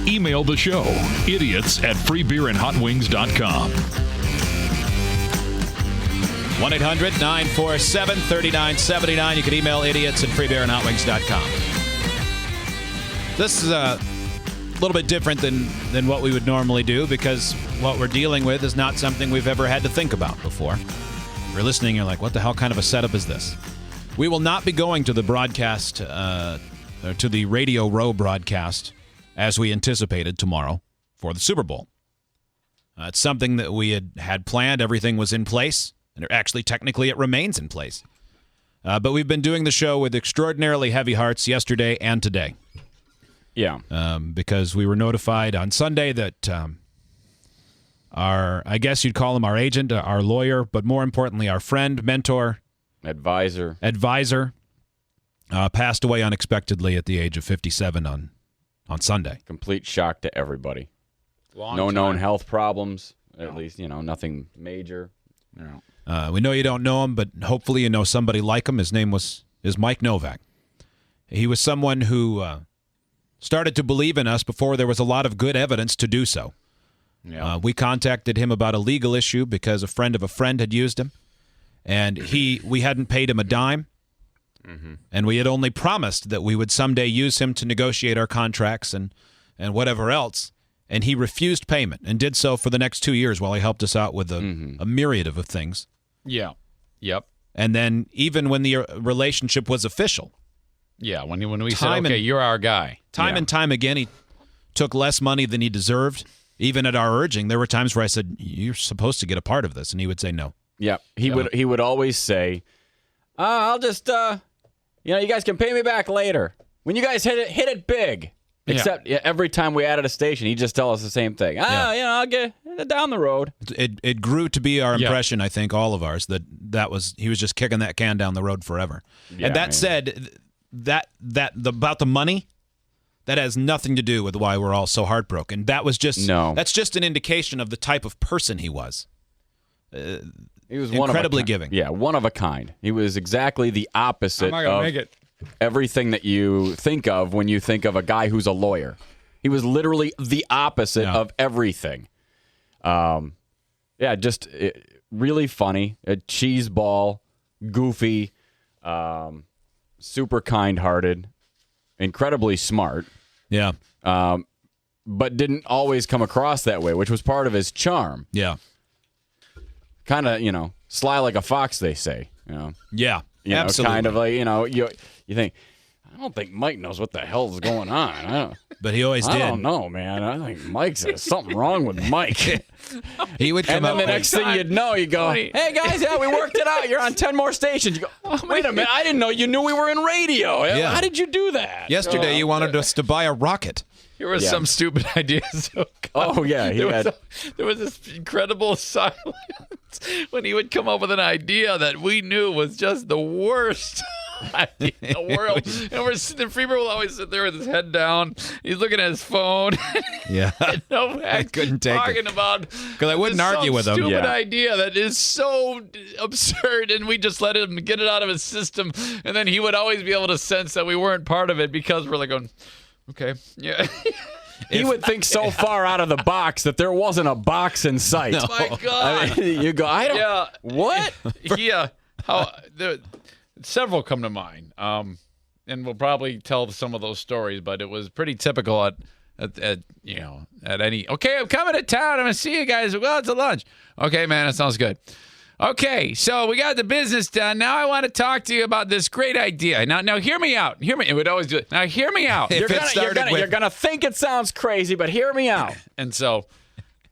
Email the show, idiots@freebeerandhotwings.com. 1-800-947-3979. You can email idiots@freebeerandhotwings.com. This is a little bit different than what we would normally do because what we're dealing with is not something we've ever had to think about before. If you're listening, you're like, what the hell kind of a setup is this? We will not be going to the broadcast, to the Radio Row broadcast as we anticipated tomorrow for the Super Bowl. It's something that we had planned. Everything was in place. And actually, technically, it remains in place. But we've been doing the show with extraordinarily heavy hearts yesterday and today. Yeah. Because we were notified on Sunday that I guess you'd call him our agent, our lawyer, but more importantly, our friend, mentor, advisor, passed away unexpectedly at the age of 57 on Sunday. Complete shock to everybody. No known health problems, at least, nothing major. No. We know you don't know him, but hopefully you know somebody like him. His name is Mike Novak. He was someone who started to believe in us before there was a lot of good evidence to do so. Yeah. We contacted him about a legal issue because a friend of a friend had used him, and we hadn't paid him a dime, and we had only promised that we would someday use him to negotiate our contracts and whatever else, and he refused payment and did so for the next 2 years while he helped us out with a myriad of things. Yeah. Yep. And then even when the relationship was official. Yeah, when we said, okay, you're our guy. Time and time again, he took less money than he deserved. Even at our urging, there were times where I said, you're supposed to get a part of this, and he would say no. Yeah, he would always say, I'll just, you guys can pay me back later. When you guys hit it big. Except every time we added a station, he'd just tell us the same thing. I'll get down the road. It grew to be our impression, I think, all of ours, that he was just kicking that can down the road forever. Yeah, and that said, about the money, that has nothing to do with why we're all so heartbroken. That's just an indication of the type of person he was. He was incredibly giving. Yeah, one of a kind. He was exactly the opposite I'm not gonna make it. Everything that you think of when you think of a guy who's a lawyer. He was literally the opposite of everything. Just really funny, a cheeseball, goofy, super kind-hearted, incredibly smart. Yeah. But didn't always come across that way, which was part of his charm. Yeah. Kind of, sly like a fox, they say. Yeah. Absolutely. Kind of like, you think, I don't think Mike knows what the hell's going on. But he always did. I don't know, man. I think there's something wrong with Mike. He would come and then the next thing you'd know, you go, hey, guys, we worked it out. You're on 10 more stations. You go, wait a minute. I didn't know you knew we were in radio. Yeah. How did you do that? Yesterday, you wanted us to buy a rocket. Here was some stupid idea. There was this incredible silence when he would come up with an idea that we knew was just the worst idea in the world. And Freeber will always sit there with his head down. He's looking at his phone. Yeah. And Novak I couldn't take talking it. about because I wouldn't argue with him. Stupid idea that is so absurd, and we just let him get it out of his system, and then he would always be able to sense that we weren't part of it because we're like going, okay, yeah. He would think so far out of the box that there wasn't a box in sight. Oh my God. You go, what? Yeah. Several come to mind. And we'll probably tell some of those stories, but it was pretty typical at any, okay, I'm coming to town. I'm going to see you guys. Well, it's a lunch. Okay, man, that sounds good. Okay, so we got the business done. Now I want to talk to you about this great idea. Now hear me out. It would always do it. Now hear me out. You're gonna think it sounds crazy, but hear me out. And so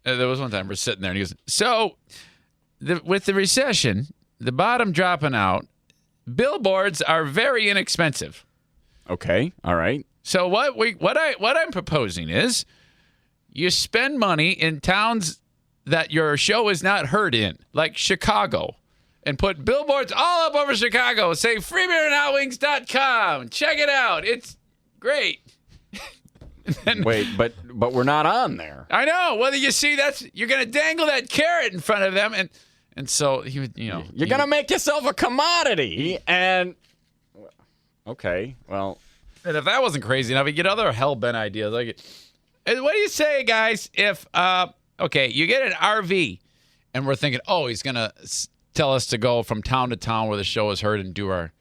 there was one time we're sitting there, and he goes, so with the recession, the bottom dropping out, billboards are very inexpensive. Okay, all right. So what I'm proposing is you spend money in towns that your show is not heard in, like Chicago, and put billboards all up over Chicago. Say freebeerandhotwings.com. Check it out. It's great. Wait, but we're not on there. I know. Well, you see, you're going to dangle that carrot in front of them, and so he would, you're going to make yourself a commodity. And okay, well, and if that wasn't crazy enough, you get other hell-bent ideas like. What do you say, guys, if, okay, you get an RV, and we're thinking, oh, he's going to tell us to go from town to town where the show is heard and do our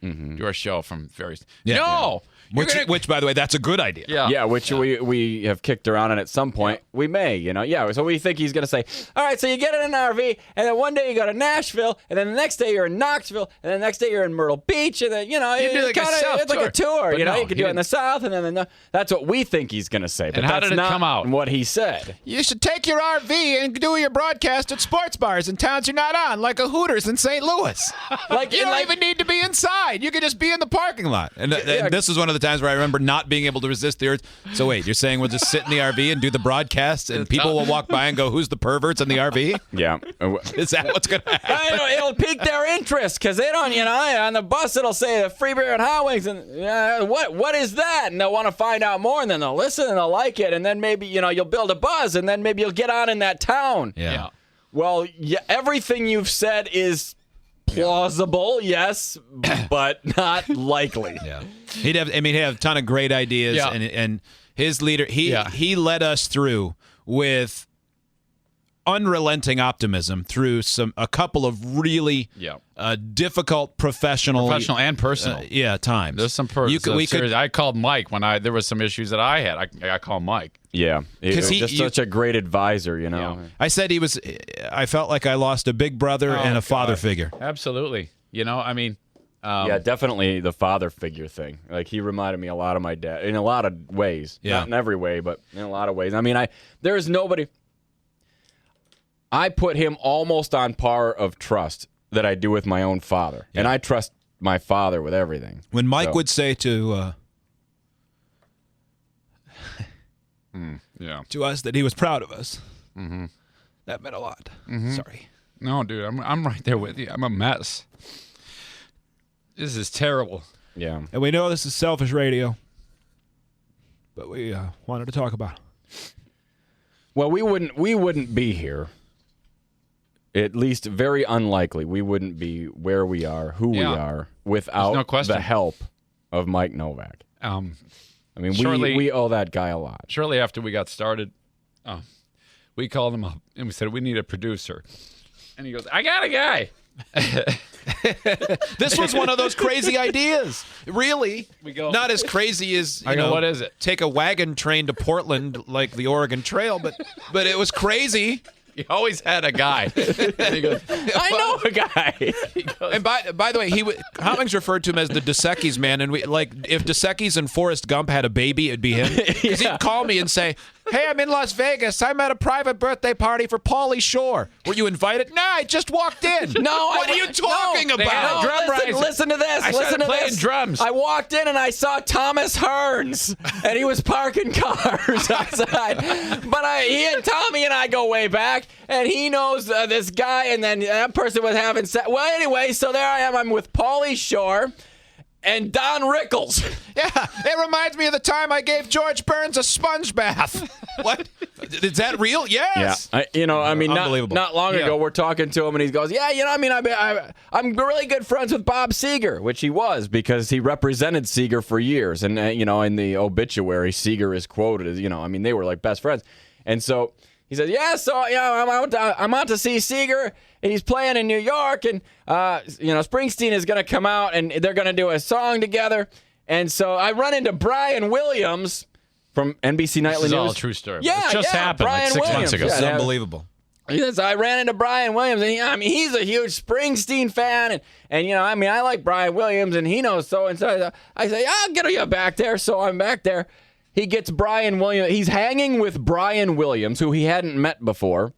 show from various... Yeah. No! Which, by the way, that's a good idea. Yeah, which we have kicked around, and at some point we may, so we think he's going to say, all right, so you get in an RV, and then one day you go to Nashville, and then the next day you're in Knoxville, and then the next day you're in Myrtle Beach, and then, it's like a tour, But you no, could do it in the South, and then that's what we think he's going to say, but And how that's did it not come out? what he said. You should take your RV and do your broadcast at sports bars in towns you're not on, like a Hooters in St. Louis. You don't even need to be inside. You could just be in the parking lot. And this is one of the times where I remember not being able to resist the urge. So wait, you're saying we'll just sit in the RV and do the broadcasts, and people will walk by and go, "Who's the perverts in the RV?" Yeah. Is that what's going to happen? It'll pique their interest because they don't, on the bus it'll say the free beer and hot wings, and what is that? And they'll want to find out more, and then they'll listen and they'll like it, and then maybe you'll build a buzz, and then maybe you'll get on in that town. Yeah. Well, everything you've said is plausible, yes, but not likely. Yeah. He'd have a ton of great ideas, and his leader, he led us through with unrelenting optimism through a couple of really difficult professional and personal. Times. There's some I called Mike when there was some issues that I had. I called Mike. Yeah, because he's just such a great advisor, Yeah. I said I felt like I lost a big brother and a father figure. Absolutely. Definitely the father figure thing. Like, he reminded me a lot of my dad in a lot of ways. Yeah. Not in every way, but in a lot of ways. There is nobody. I put him almost on par of trust that I do with my own father. Yeah. And I trust my father with everything. When Mike would say to us that he was proud of us, that meant a lot. Sorry. No, dude, I'm right there with you. I'm a mess. This is terrible. Yeah. And we know this is selfish radio, but we wanted to talk about it. Well, we wouldn't be here. At least very unlikely. We wouldn't be where we are, who we are, without the help of Mike Novak. We owe that guy a lot. Shortly after we got started, we called him up and we said, we need a producer. And he goes, I got a guy. This was one of those crazy ideas. Really? We go, not as crazy as, what is it? Take a wagon train to Portland like the Oregon Trail, but it was crazy. He always had a guy. And he goes, I know a guy. And by the way, Hoppings referred to him as the DeSecchi's man, and if DeSecchi's and Forrest Gump had a baby, it'd be him. Because he'd call me and say, "Hey, I'm in Las Vegas. I'm at a private birthday party for Pauly Shore. Were you invited?" "No, I just walked in." No, what are you talking about? Listen to this. Listen to playing this. drums. I walked in and I saw Thomas Hearns, and he was parking cars outside. But he and Tommy and I go way back, and he knows this guy, and then that person was having sex. Well, anyway, so there I am. I'm with Pauly Shore and Don Rickles. Yeah, it reminds me of the time I gave George Burns a sponge bath. What? Is that real? Yes. Yeah. Unbelievable. Not long ago, we're talking to him, and he goes, I'm really good friends with Bob Seger, which he was because he represented Seger for years. And, in the obituary, Seger is quoted as, they were like best friends. And so he says, I'm out to see Seger, and he's playing in New York, and, Springsteen is going to come out, and they're going to do a song together. And so I run into Brian Williams from NBC Nightly News. This is all a true story. Yeah, it just happened Brian 6 months Williams. ago. This is unbelievable. He says, I ran into Brian Williams, and he's a huge Springsteen fan, and I like Brian Williams, and he knows so-and-so. I say, I'll get you back there, so I'm back there. He gets Brian Williams. He's hanging with Brian Williams, who he hadn't met before,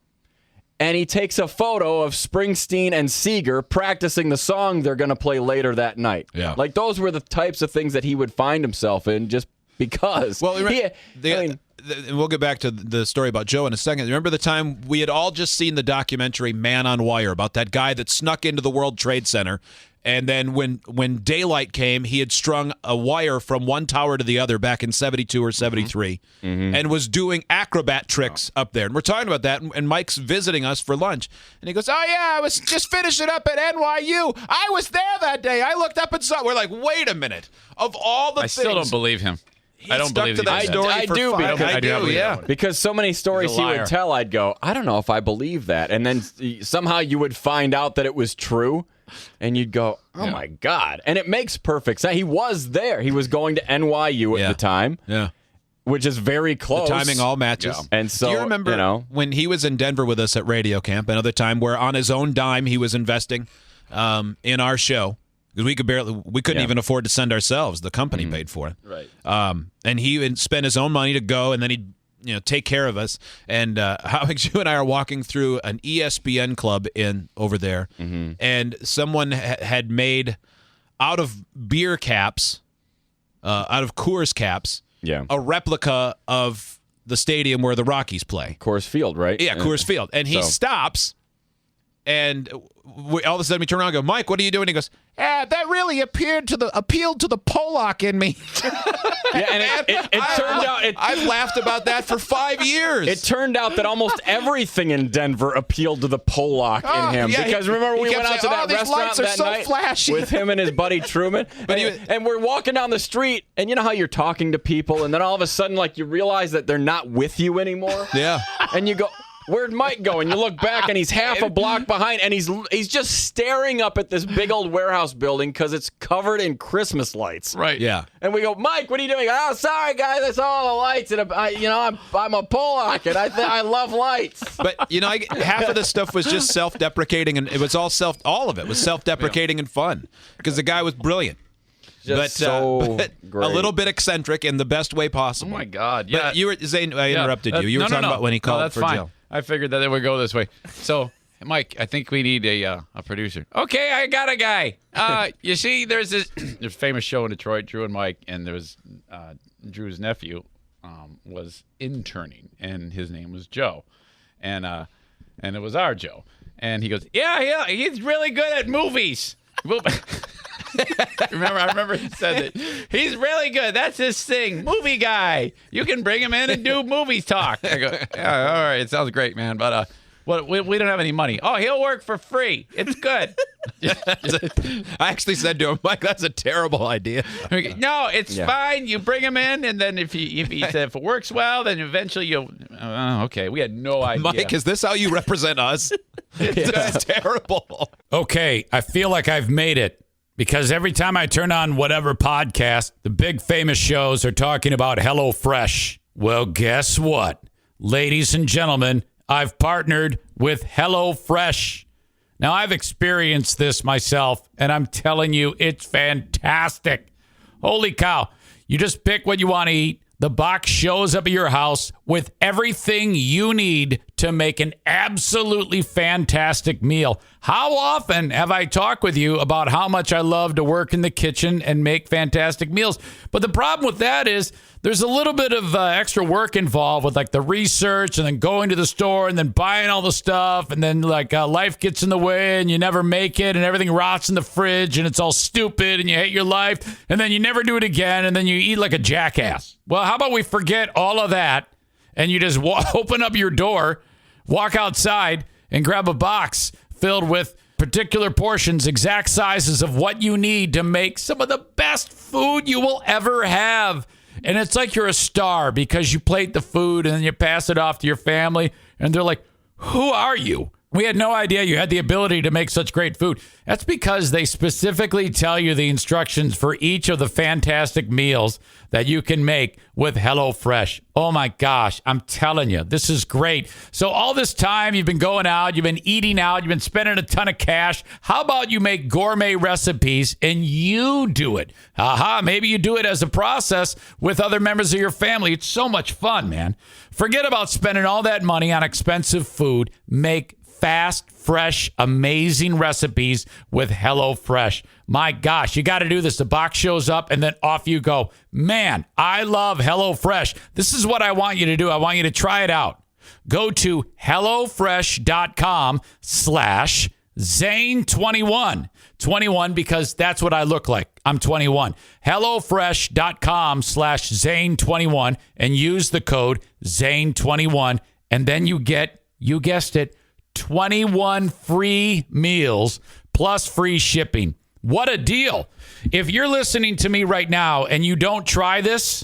and he takes a photo of Springsteen and Seger practicing the song they're going to play later that night. Yeah. Like, those were the types of things that he would find himself in just because. Well, we'll get back to the story about Joe in a second. Remember the time we had all just seen the documentary Man on Wire about that guy that snuck into the World Trade Center, and then when daylight came, he had strung a wire from one tower to the other back in 72 or 73 and was doing acrobat tricks up there. And we're talking about that, and Mike's visiting us for lunch. And he goes, "Oh, yeah, I was just finishing up at NYU. I was there that day. I looked up and saw." We're like, wait a minute. Of all the things. I still don't believe him. I don't stuck believe to that he did story I for do, 5 because- years. I do not believe that one. Because so many stories He's a he would liar. tell, I'd go, I don't know if I believe that. And then somehow you would find out that it was true. And you'd go, oh, my God. And it makes perfect sense. He was there. He was going to NYU at the time, which is very close. The timing all matches. Yeah. And so, do you remember when he was in Denver with us at Radio Camp, another time where on his own dime he was investing in our show? Because we couldn't even afford to send ourselves. The company paid for it. Right. And he would spend his own money to go, and then he'd take care of us. And Alex, you and I are walking through an ESPN club over there, and someone had made out of beer caps, out of Coors caps, a replica of the stadium where the Rockies play. Coors Field, right? Yeah, Coors Field. And he stops, and all of a sudden we turn around and go, Mike, what are you doing? He goes, that really appealed to the Polak in me. Yeah, and it turned out... I've laughed about that for 5 years. It turned out that almost everything in Denver appealed to the Polak in him. Yeah, because remember, we he went kept out to saying, that these lights restaurant are that so night flashy. with him and his buddy Truman. And we're walking down the street, and you know how you're talking to people, and then all of a sudden, like, you realize that they're not with you anymore? Yeah. And you go... Where'd Mike go? And you look back, and he's half a block behind, and he's just staring up at this big old warehouse building because it's covered in Christmas lights. Right. Yeah. And we go, Mike, what are you doing? Oh, sorry, guys, I saw all the lights, and I'm a Polak, and I love lights. But half of this stuff was just self-deprecating, and it was all of it was self-deprecating and fun because the guy was brilliant. Just but great. a little bit eccentric in the best way possible. Oh my God! But you were Zane. I interrupted you. You were talking about when he called that's for fine. jail. I figured that it would go this way. So, Mike, I think we need a producer. Okay, I got a guy. You see, there's this famous show in Detroit, Drew and Mike, and there was Drew's nephew was interning, and his name was Joe, and it was our Joe, and he goes, yeah, he's really good at movies. I remember he said that he's really good. That's his thing. Movie guy. You can bring him in and do movies talk. I go, yeah, all right. It sounds great, man. But we don't have any money. Oh, he'll work for free. It's good. I actually said to him, Mike, that's a terrible idea. No, it's fine. You bring him in, and then if it works well, then eventually you'll. Okay, we had no idea. Mike, is this how you represent us? This is terrible. Okay, I feel like I've made it. Because every time I turn on whatever podcast, the big famous shows are talking about HelloFresh. Well, guess what? Ladies and gentlemen, I've partnered with HelloFresh. Now, I've experienced this myself, and I'm telling you, it's fantastic. Holy cow. You just pick what you want to eat. The box shows up at your house with everything you need to make an absolutely fantastic meal. How often have I talked with you about how much I love to work in the kitchen and make fantastic meals? But the problem with that is there's a little bit of extra work involved with like the research and then going to the store and then buying all the stuff. And then like life gets in the way and you never make it and everything rots in the fridge and it's all stupid and you hate your life. And then you never do it again. And then you eat like a jackass. Well, how about we forget all of that and you just open up your door, walk outside and grab a box filled with particular portions, exact sizes of what you need to make some of the best food you will ever have. And it's like you're a star because you plate the food and then you pass it off to your family. And they're like, who are you? We had no idea you had the ability to make such great food. That's because they specifically tell you the instructions for each of the fantastic meals that you can make with HelloFresh. Oh my gosh, I'm telling you, this is great. So all this time you've been going out, you've been eating out, you've been spending a ton of cash. How about you make gourmet recipes and you do it? Maybe you do it as a process with other members of your family. It's so much fun, man. Forget about spending all that money on expensive food. Make fast, fresh, amazing recipes with HelloFresh. My gosh, you got to do this. The box shows up and then off you go. Man, I love HelloFresh. This is what I want you to do. I want you to try it out. Go to HelloFresh.com/Zane21. 21 because that's what I look like. I'm 21. HelloFresh.com/Zane21 and use the code Zane21. And then you get, you guessed it, 21 free meals plus free shipping. What a deal. If you're listening to me right now and you don't try this,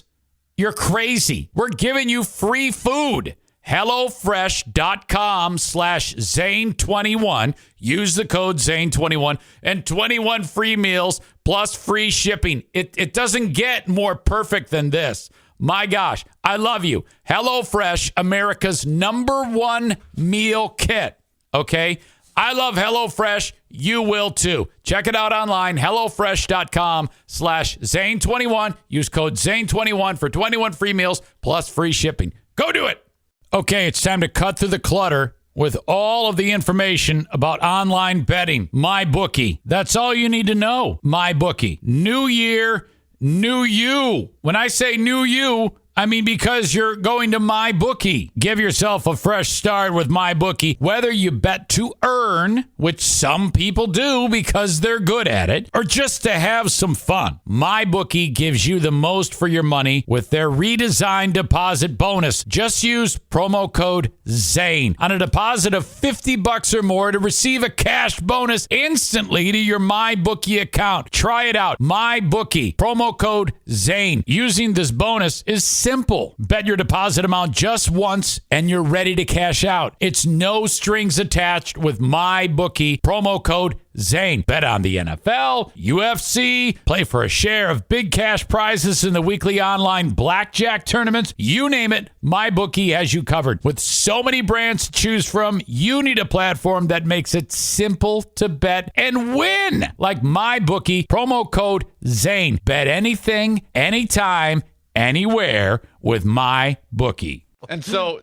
You're crazy. We're giving you free food. HelloFresh.com/Zane21. Use the code Zane21 and 21 free meals plus free shipping. It doesn't get more perfect than this. My gosh, I love you. HelloFresh, America's #1 meal kit. Okay? I love HelloFresh. You will too. Check it out online, HelloFresh.com/Zane21. Use code Zane21 for 21 free meals plus free shipping. Go do it. Okay, it's time to cut through the clutter with all of the information about online betting. MyBookie. That's all you need to know. MyBookie. New year, new you. When I say new you, I mean because you're going to MyBookie. Give yourself a fresh start with MyBookie. Whether you bet to earn, which some people do because they're good at it, or just to have some fun, MyBookie gives you the most for your money with their redesigned deposit bonus. Just use promo code ZANE on a deposit of $50 or more to receive a cash bonus instantly to your MyBookie account. Try it out. MyBookie. Promo code ZANE. Using this bonus is simple. Bet your deposit amount just once and you're ready to cash out. It's no strings attached with MyBookie. Promo code ZANE. Bet on the NFL, UFC, play for a share of big cash prizes in the weekly online blackjack tournaments. You name it, MyBookie has you covered. With so many brands to choose from, you need a platform that makes it simple to bet and win. Like MyBookie. Promo code ZANE. Bet anything, anytime, anywhere with MyBookie. And so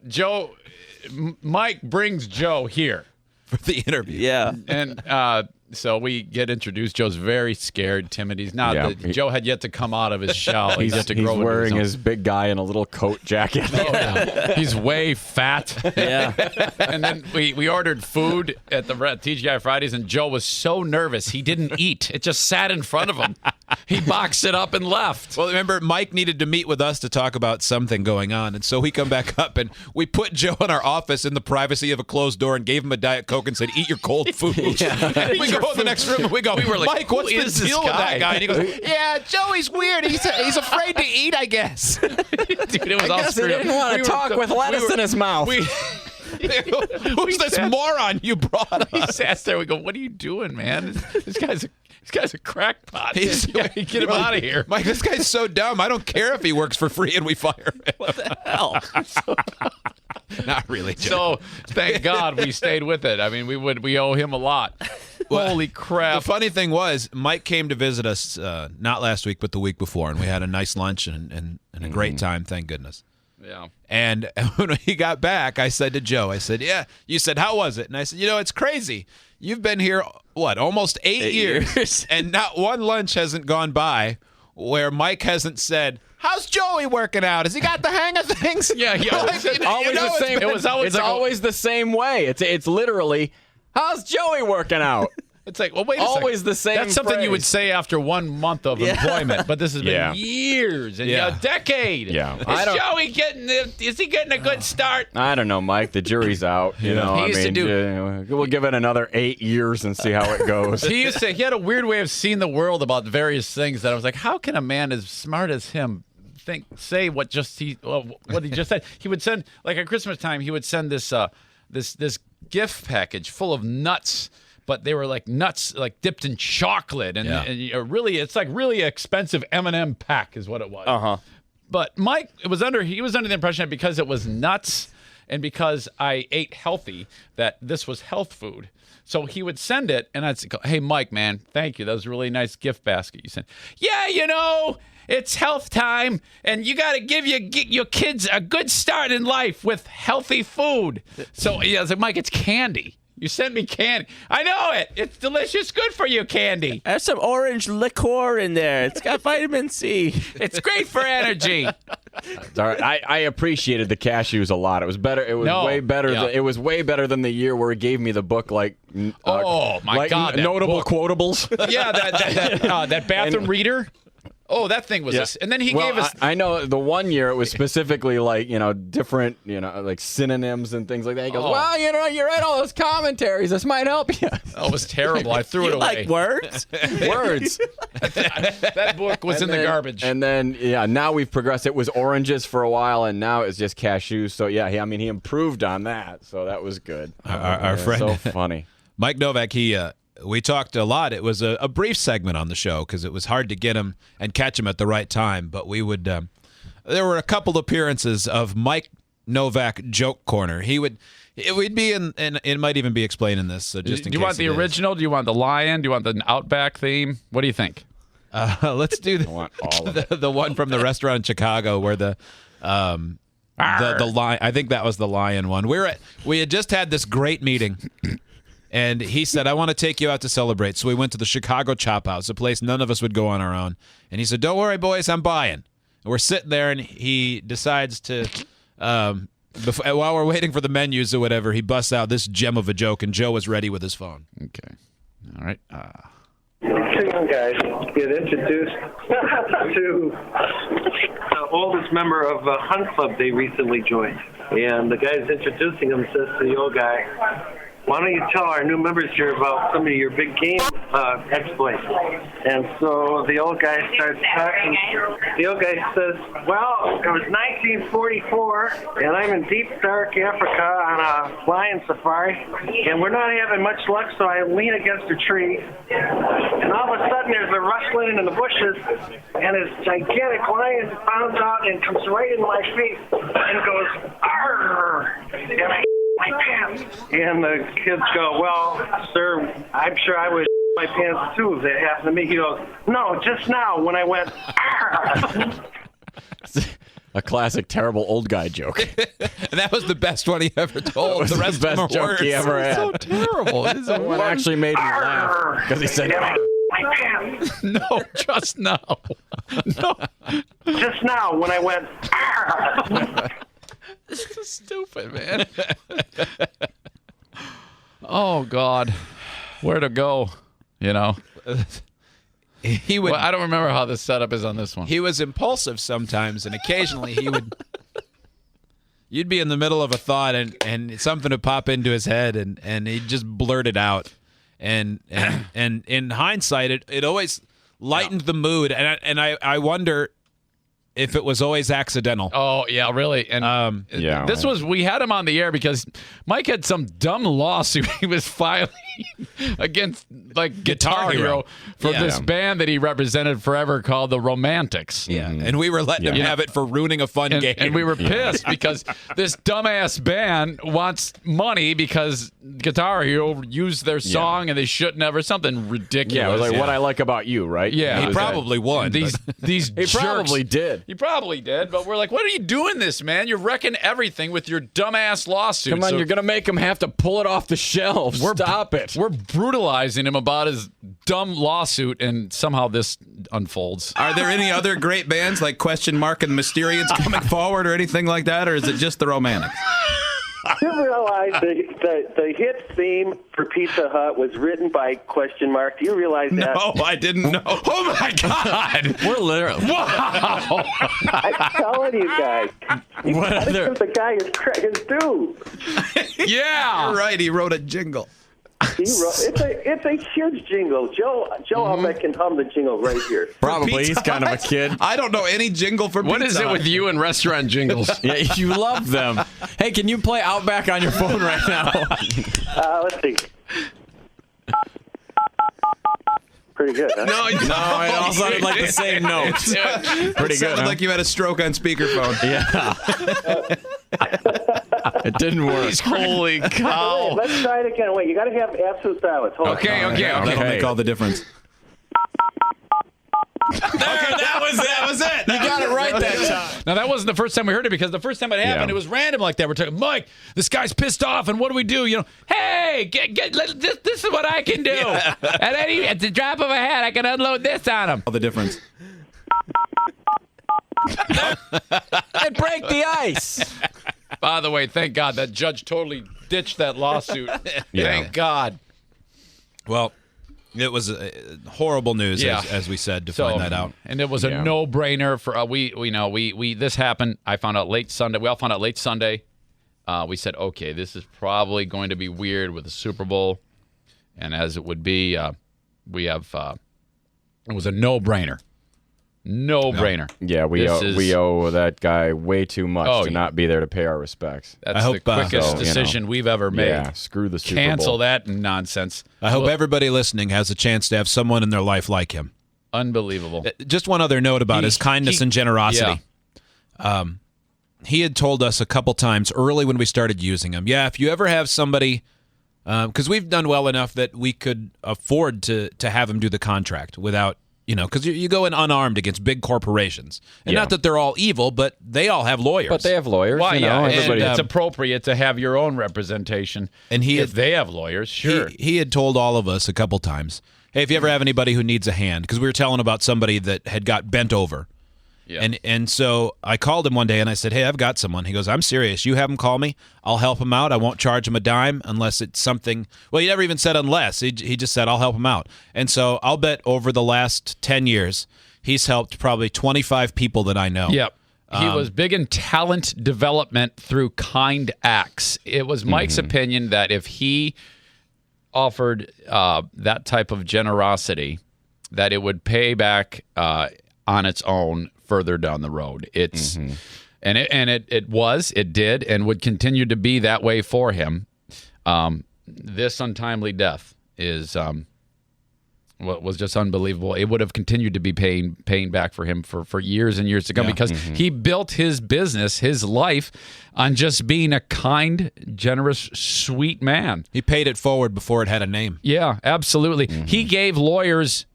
Mike brings Joe here For the interview. Yeah. and so we get introduced. Joe's very scared, timid. He's not. Yeah. Joe had yet to come out of his shell. He's yet to He's grow into wearing own- his big guy in a little coat jacket. Oh, yeah. He's way fat. Yeah. And then we ordered food at the TGI Fridays, and Joe was so nervous he didn't eat. It just sat in front of him. He boxed it up and left. Well, remember, Mike needed to meet with us to talk about something going on, and so we come back up, and we put Joe in our office in the privacy of a closed door and gave him a Diet Coke and said, "Eat your cold food." And we go in the next room, and we go, We were like, "Mike, what's who the is this deal with guy?" that guy?" And he goes, "Yeah, Joey's weird. He's afraid to eat, I guess." Dude, it was all I guess he screwed up. didn't want to We were talk so- with lettuce we were- in his mouth. Who's this moron you brought He us? sat there. We go, "What are you doing, man? This guy's a crackpot. He's- Get him out of here." Mike, this guy's so dumb. I don't care if he works for free and we fire him. What the hell? Not really, Joe. So thank God we stayed with it. I mean, we owe him a lot. Holy crap! The funny thing was, Mike came to visit us not last week, but the week before, and we had a nice lunch and a great time, thank goodness. Yeah. And when he got back, I said to Joe, I said, "Yeah." You said, "How was it?" And I said, "It's crazy. You've been here, almost 8 years, and not one lunch hasn't gone by where Mike hasn't said, 'How's Joey working out? Has he got the hang of things?'" Yeah. Always the same. It was always it's like a- always the same way. It's literally, "How's Joey working out?" It's like, well, wait a Always second. the same That's something you would phrase. say after 1 month of employment, but this has been Yeah. years and Yeah. a decade. Yeah. Is Joey is he getting a good start? I don't know, Mike. The jury's out. You know, He I used to mean, we'll give it another 8 years and see how it goes. He had a weird way of seeing the world about various things that I was like, how can a man as smart as him say what he just said? He would send, like at Christmas time, he would send this this gift package full of nuts. But they were like nuts, like dipped in chocolate, and it's like really expensive M&M pack is what it was. But Mike, he was under the impression that because it was nuts and because I ate healthy, that this was health food. So he would send it, and I'd say, "Hey, Mike, man, thank you. That was a really nice gift basket you sent." "Yeah, it's health time, and you got to give your kids a good start in life with healthy food." So I was like, "Mike, it's candy. You sent me candy." "I know it. It's delicious. Good for you, candy. There's some orange liqueur in there. It's got vitamin C. It's great for energy." It's all right. I appreciated the cashews a lot. It was better. It was way better. Yeah. It was way better than the year where he gave me the book. Like, Oh, my like God, that notable book. quotables. Yeah, that bathroom reader. Oh, that thing was and then he Well, gave us. I know the one year it was specifically like, different, like synonyms and things like that. He goes, well, you read all those commentaries. This might help you. Oh, it was terrible. I threw it away. Like words? Words. That book was in the garbage. And then, now we've progressed. It was oranges for a while, and now it's just cashews. So, he improved on that. So that was good. Our friend. So funny. Mike Novak, we talked a lot. It was a brief segment on the show because it was hard to get him and catch him at the right time. But we would. There were a couple appearances of Mike Novak Joke Corner. It would be in it might even be explaining this. So just in do you case want the it is. original? Do you want the lion? Do you want the Outback theme? What do you think? Let's do want all of the one from the restaurant in Chicago where the lion. I think that was the lion one. We had just had this great meeting. And he said, I want to take you out to celebrate. So we went to the Chicago Chop House, a place none of us would go on our own. And he said, don't worry, boys, I'm buying. And we're sitting there, and he decides to, while we're waiting for the menus or whatever, he busts out this gem of a joke, and Joe was ready with his phone. Okay. All right. Two young guys get introduced to the oldest member of a hunt club they recently joined. And the guy's introducing him says to the old guy, why don't you tell our new members here about some of your big game exploits? And so the old guy starts talking. The old guy says, well, it was 1944, and I'm in deep, dark Africa on a lion safari, and we're not having much luck, so I lean against a tree. And all of a sudden, there's a rustling in the bushes, and this gigantic lion bounds out and comes right in my face and goes, arr! And I my pants. And the kids go, well, sir, I'm sure I would my pants too if that happened to me. He goes, no, just now when I went, A classic terrible old guy joke. And that was the best one he ever told. The rest of them best are joke worse. he ever had. So terrible. It is a One actually made me laugh because he said, my pants. No, just now. No. Just now when I went, This is stupid, man. Oh, God. Where to go, He would. Well, I don't remember how the setup is on this one. He was impulsive sometimes, and occasionally he would. You'd be in the middle of a thought, and something would pop into his head, and he'd just blurt it out. And in hindsight, it always lightened the mood, and I wonder if it was always accidental. Oh, yeah, really. And this was, we had him on the air because Mike had some dumb lawsuit he was filing against like Guitar Hero for this band that he represented forever called the Romantics. Yeah. And we were letting him have it for ruining a fun game. And we were pissed because this dumbass band wants money because Guitar Hero used their song and they shouldn't have, or something ridiculous. Yeah, it was like What I Like About You, right? Yeah. He probably won. These He jerks. probably did. He probably did, but we're like, what are you doing this, man? You're wrecking everything with your dumbass lawsuit. Come on, you're going to make him have to pull it off the shelves. Stop it. We're brutalizing him about his dumb lawsuit, and somehow this unfolds. Are there any other great bands like Question Mark and the Mysterians coming forward or anything like that, or is it just the Romantics? you realize the hit theme for Pizza Hut was written by Question Mark? Do you realize that? No, I didn't know. Oh, my God. We're literally. Wow. I'm telling you guys. What I other? think the guy is due. Yeah. You're right, he wrote a jingle. It's a huge jingle. Joe, I'll bet can hum the jingle right here. Probably. He's Pizza kind of a Hut? kid. I don't know any jingle for What Pizza is it Hut. with you and restaurant jingles? Yeah, you love them. Hey, can you play Outback on your phone right now? Let's see. Pretty good, huh? No, No, it all sounded like the same notes. Pretty it good. sounded Huh? like you had a stroke on speakerphone. Yeah. It didn't work. Holy cow. Let's try it again. Wait, you got to have absolute silence. Hold on. Okay. That'll make all the difference. That was it. You got it right that time. Now, that wasn't the first time we heard it, because the first time it happened, it was random like that. We're talking, Mike, this guy's pissed off, and what do we do? Hey, this is what I can do. At the drop of a hat, I can unload this on him. All the difference. And break the ice. By the way, thank God that judge totally ditched that lawsuit. Thank God. Well, It was horrible news, Yeah. as we said, to find that out. And it was a no-brainer for we this happened. I found out late Sunday. We all found out late Sunday. We said, okay, this is probably going to be weird with the Super Bowl, and as it would be, we have. It was a no-brainer. No-brainer. Yeah, we owe that guy way too much to not be there to pay our respects. That's the quickest decision we've ever made. Yeah, screw the Super Cancel Bowl. that nonsense. I hope everybody listening has a chance to have someone in their life like him. Unbelievable. Just one other note about his kindness and generosity. Yeah. He had told us a couple times early when we started using him, if you ever have somebody, because we've done well enough that we could afford to have him do the contract without, because you go in unarmed against big corporations. And not that they're all evil, but they all have lawyers. But they have lawyers. Well, Everybody. it's appropriate to have your own representation. And if they have lawyers, sure. He had told all of us a couple times, hey, if you ever have anybody who needs a hand, because we were telling about somebody that had got bent over. Yeah. And so I called him one day and I said, hey, I've got someone. He goes, I'm serious. You have him call me. I'll help him out. I won't charge him a dime unless it's something. Well, he never even said unless. He just said, I'll help him out. And so I'll bet over the last 10 years, he's helped probably 25 people that I know. Yep. He was big in talent development through kind acts. It was Mike's opinion that if he offered that type of generosity, that it would pay back on its own further down the road. It's and it did and would continue to be that way for him. This untimely death is what was just unbelievable. It would have continued to be paying back for him for years and years to come because he built his business, his life on just being a kind, generous, sweet man. He paid it forward before it had a name. Yeah, absolutely. He gave lawyers.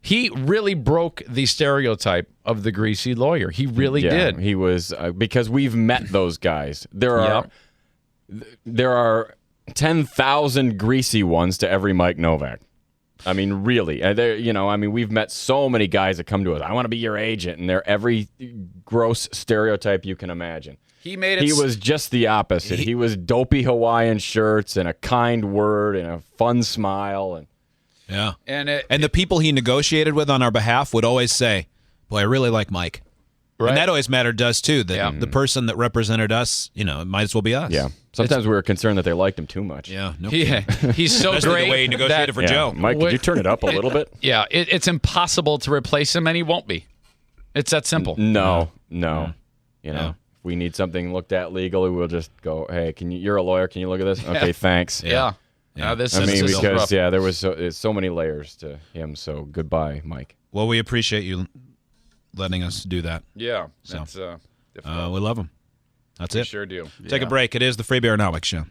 He really broke the stereotype of the greasy lawyer. He really did. He was because we've met those guys. There are 10,000 greasy ones to every Mike Novak. I mean, really. We've met so many guys that come to us. I want to be your agent, and they're every gross stereotype you can imagine. He made it. He was just the opposite. He was dopey Hawaiian shirts and a kind word and a fun smile and. Yeah. And the people he negotiated with on our behalf would always say, boy, I really like Mike. Right. And that always mattered to us, too. That the person that represented us, it might as well be us. Yeah. Sometimes we were concerned that they liked him too much. Yeah. No he's so Especially great. the way he negotiated for Joe. Mike, could you turn it up a little bit? Yeah. It's impossible to replace him, and he won't be. It's that simple. No. If we need something looked at legally, we'll just go, hey, you're a lawyer. Can you look at this? Okay, thanks. Yeah. Because there was so many layers to him. So goodbye, Mike. Well, we appreciate you letting us do that. Yeah, so that's we love him. That's it. Sure do. Take a break. It is the Free Bear Nomics Show.